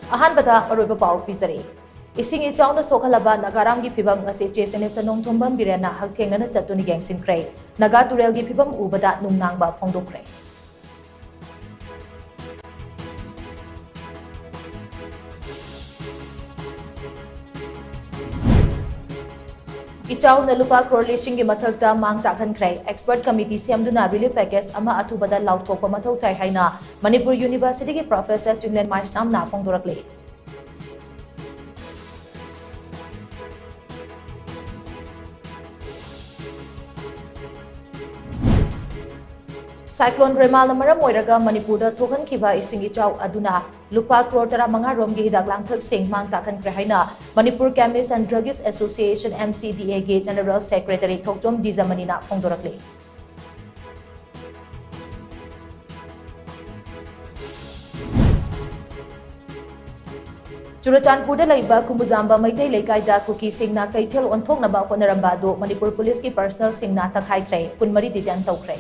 अहानबदा अरोइबा पाउ पिजरे इसिंग इचाउना सोखलबा नगाराम की फिबम ngasi chief minister नोंथोंबम बिरेना हकथेंगना चतुनि गेंगसिनख्रे Naga तुरेल की फिबम उबदा नुंगनांगबा फोंदोखरे इचाउना लुपा crore लिसिंग की मथकता मांग ताखनख्रे एक्सपर्ट कमिटी सेमदुना रिलीफ पैकेज अमा अथुबदा लाउथोकपा मथौ थाई हाइना मणिपुर यूनिवर्सिटी की प्रोफेसर चुंगलेन माइसनाम ना फोंदोरकले साइक्लोन रेमाल मरम ओइरगा मणिपुर थोखनखिबा इसिंग इचाउ अदुना लुपा crore 15 रोम की हिदाक लांगथक सिंह मांग ताखनख्रे हाइना Manipur chemist and druggist association MCDA के जनरल सेक्रेटरी थोकचोम दिजमनीना फोंदोरकले चुरचानपुर लेबा कुमुजाम्बा मैतै लेकाइदा कुकी सिंगना कैथेल ओंथोकनबा होनरंबा दो मणिपुर पुलिस की पर्सनल सिंगना तखाइख्रे 12 डिटेन तौख्रे